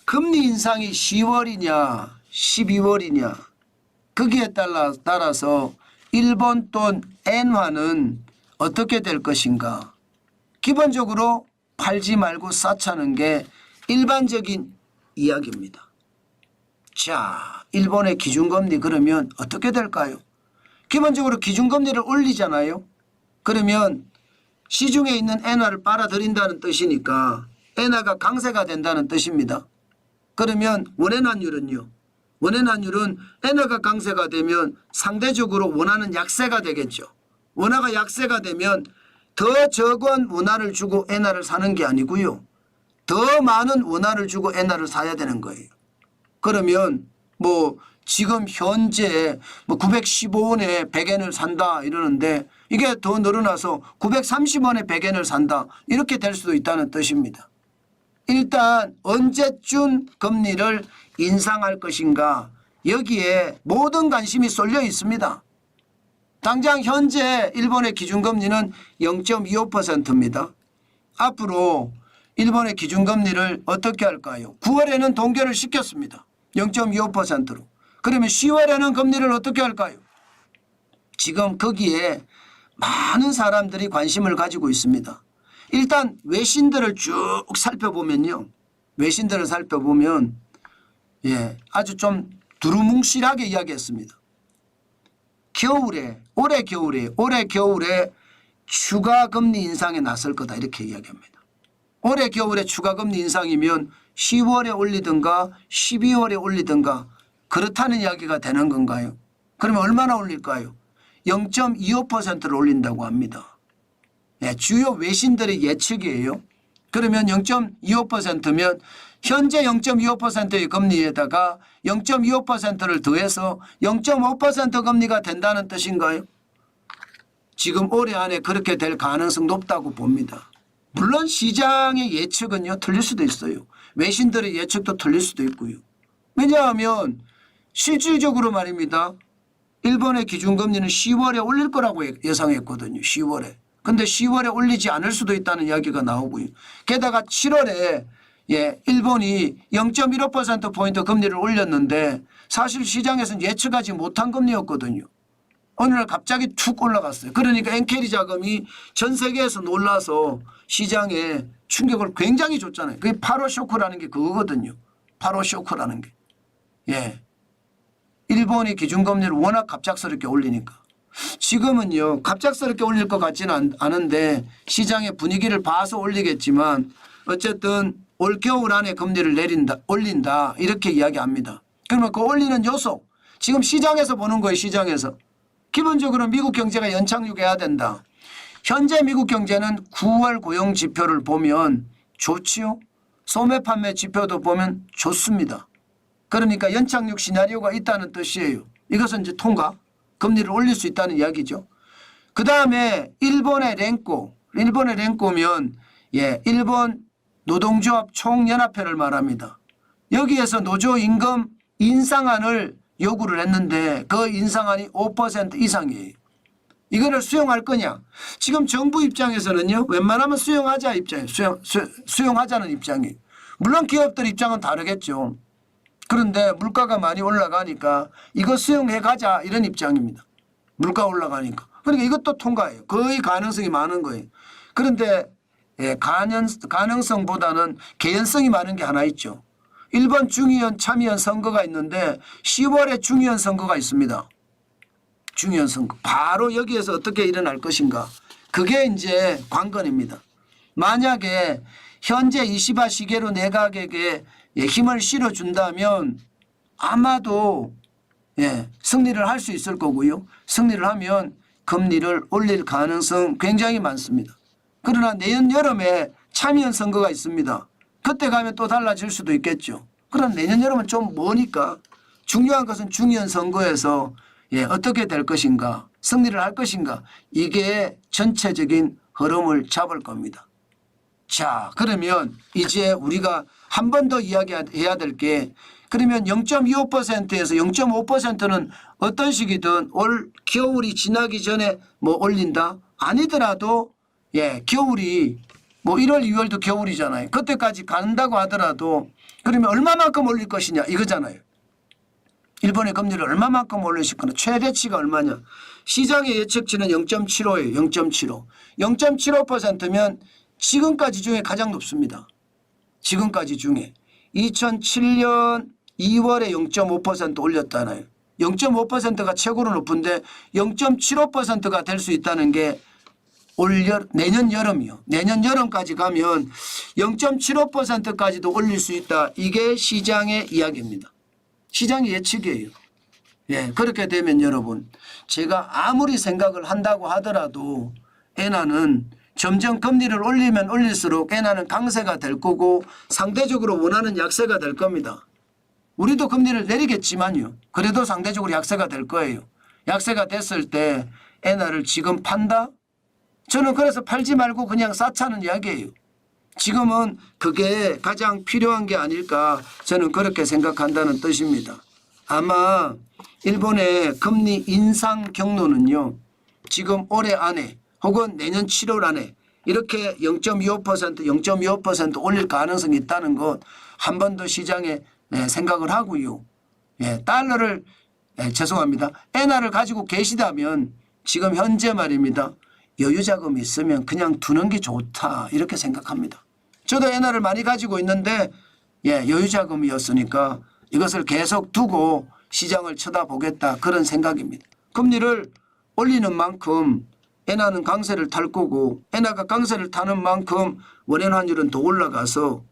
금리 인상이 10월이냐 12월이냐 거기에 따라서 일본 돈 엔화는 어떻게 될 것인가. 기본적으로 팔지 말고 싸차는 게 일반적인 이야기입니다. 자, 일본의 기준금리 그러면 어떻게 될까요? 기본적으로 기준금리를 올리잖아요. 그러면 시중에 있는 엔화를 빨아들인다는 뜻이니까 엔화가 강세가 된다는 뜻입니다. 그러면 원화환율은요. 원화환율은 엔화가 강세가 되면 상대적으로 원화는 약세가 되겠죠. 원화가 약세가 되면 더 적은 원화를 주고 엔화를 사는 게 아니고요. 더 많은 원화를 주고 엔화를 사야 되는 거예요. 그러면 뭐 지금 현재 뭐 915원에 100엔을 산다 이러는데 이게 더 늘어나서 930원에 100엔을 산다 이렇게 될 수도 있다는 뜻입니다. 일단 언제쯤 금리를 인상할 것인가 여기에 모든 관심이 쏠려 있습니다. 당장 현재 일본의 기준금리는 0.25%입니다. 앞으로 일본의 기준금리를 어떻게 할까요? 9월에는 동결을 시켰습니다. 0.25%로. 그러면 10월에는 금리를 어떻게 할까요? 지금 거기에 많은 사람들이 관심을 가지고 있습니다. 일단 외신들을 쭉 살펴보면요. 외신들을 살펴보면 아주 좀 두루뭉실하게 이야기했습니다. 올해 겨울에 추가 금리 인상에 나설 거다 이렇게 이야기합니다. 올해 겨울에 추가 금리 인상이면 10월에 올리든가 12월에 올리든가 그렇다는 이야기가 되는 건가요? 그러면 얼마나 올릴까요? 0.25%를 올린다고 합니다. 주요 외신들의 예측이에요. 그러면 0.25%면 현재 0.25%의 금리에다가 0.25%를 더해서 0.5% 금리가 된다는 뜻인가요? 지금 올해 안에 그렇게 될 가능성 높다고 봅니다. 물론 시장의 예측은요 틀릴 수도 있어요. 외신들의 예측도 틀릴 수도 있고요. 왜냐하면 실질적으로 말입니다. 일본의 기준금리는 10월에 올릴 거라고 예상했거든요. 10월에. 근데 10월에 올리지 않을 수도 있다는 이야기가 나오고요. 게다가 7월에 일본이 0.15%포인트 금리를 올렸는데 사실 시장에서는 예측하지 못한 금리였거든요. 어느 날 갑자기 툭 올라갔어요. 그러니까 엔캐리 자금이 전 세계에서 놀라서 시장에 충격을 굉장히 줬잖아요. 그게 8호 쇼크라는 게 그거거든요. 8호 쇼크라는 게. 일본이 기준금리를 워낙 갑작스럽게 올리니까. 지금은요 갑작스럽게 올릴 것 같지는 않은데 시장의 분위기를 봐서 올리겠지만 어쨌든 올 겨울 안에 금리를 올린다 이렇게 이야기합니다. 그러면 그 올리는 요소 지금 시장에서 보는 거예요. 시장에서. 기본적으로 미국 경제가 연착륙해야 된다. 현재 미국 경제는 9월 고용 지표를 보면 좋지요. 소매 판매 지표도 보면 좋습니다. 그러니까 연착륙 시나리오가 있다는 뜻이에요. 이것은 이제 통과. 금리를 올릴 수 있다는 이야기죠. 그 다음에 일본의 랭코면 일본 노동조합 총연합회를 말합니다. 여기에서 노조임금 인상안을 요구를 했는데 그 인상안이 5% 이상이에요. 이거를 수용할 거냐. 지금 정부 입장에서는요. 웬만하면 수용하자 입장이에요. 수용하자는 입장이에요. 물론 기업들 입장은 다르겠죠. 그런데 물가가 많이 올라가니까 이거 수용해 가자 이런 입장입니다. 물가 올라가니까. 그러니까 이것도 통과해요. 거의 가능성이 많은 거예요. 그런데 가능성보다는 개연성이 많은 게 하나 있죠. 일본 중의원 참의원 선거가 있는데 10월에 중의원 선거가 있습니다. 중의원 선거. 바로 여기에서 어떻게 일어날 것인가. 그게 이제 관건입니다. 만약에 현재 이시바 시게루 내각에게 힘을 실어준다면 아마도 승리를 할 수 있을 거고요. 승리를 하면 금리를 올릴 가능성 굉장히 많습니다. 그러나 내년 여름에 참의원 선거가 있습니다. 그때 가면 또 달라질 수도 있겠죠. 그러나 내년 여름은 좀 머니까 중요한 것은 중의원 선거에서 어떻게 될 것인가, 승리를 할 것인가, 이게 전체적인 흐름을 잡을 겁니다. 자, 그러면 이제 우리가 한 번 더 이야기해야 될 게 그러면 0.25%에서 0.5%는 어떤 식이든 올 겨울이 지나기 전에 뭐 올린다? 아니더라도 겨울이 뭐 1월, 2월도 겨울이잖아요. 그때까지 간다고 하더라도 그러면 얼마만큼 올릴 것이냐 이거잖아요. 일본의 금리를 얼마만큼 올리실 거냐. 최대치가 얼마냐. 시장의 예측치는 0.75예요. 0.75. 0.75%면 지금까지 중에 가장 높습니다. 지금까지 중에. 2007년 2월에 0.5% 올렸잖아요. 0.5%가 최고로 높은데 0.75%가 될 수 있다는 게 내년 여름이요. 내년 여름까지 가면 0.75%까지도 올릴 수 있다. 이게 시장의 이야기입니다. 시장의 예측이에요. 예, 그렇게 되면 여러분 제가 아무리 생각을 한다고 하더라도 엔화는 점점 금리를 올리면 올릴수록 엔화는 강세가 될 거고 상대적으로 원하는 약세가 될 겁니다. 우리도 금리를 내리겠지만요. 그래도 상대적으로 약세가 될 거예요. 약세가 됐을 때 엔화를 지금 판다? 저는 그래서 팔지 말고 그냥 쌓자는 이야기예요. 지금은 그게 가장 필요한 게 아닐까 저는 그렇게 생각한다는 뜻입니다. 아마 일본의 금리 인상 경로는요. 지금 올해 안에 혹은 내년 7월 안에 이렇게 0.25% 0.25% 올릴 가능성이 있다는 것 한 번 더 시장에 생각을 하고요. 달러를 죄송합니다. 엔화를 가지고 계시다면 지금 현재 말입니다. 여유자금이 있으면 그냥 두는 게 좋다 이렇게 생각합니다. 저도 엔화를 많이 가지고 있는데 여유자금이었으니까 이것을 계속 두고 시장을 쳐다보겠다 그런 생각입니다. 금리를 올리는 만큼 엔화는 강세를 탈 거고 엔화가 강세를 타는 만큼 원화 환율은 더 올라가서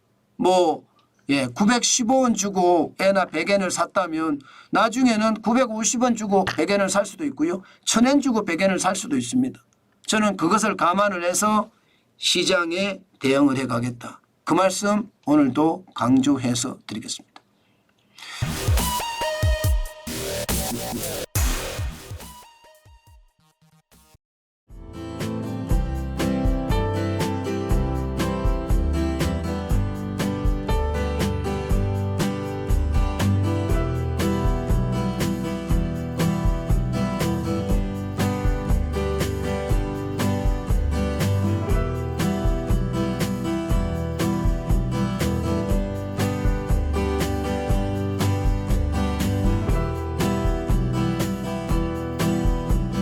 915원 주고 엔화 100엔을 샀다면 나중에는 950원 주고 100엔을 살 수도 있고요. 1000엔 주고 100엔을 살 수도 있습니다. 저는 그것을 감안을 해서 시장에 대응을 해가겠다. 그 말씀 오늘도 강조해서 드리겠습니다.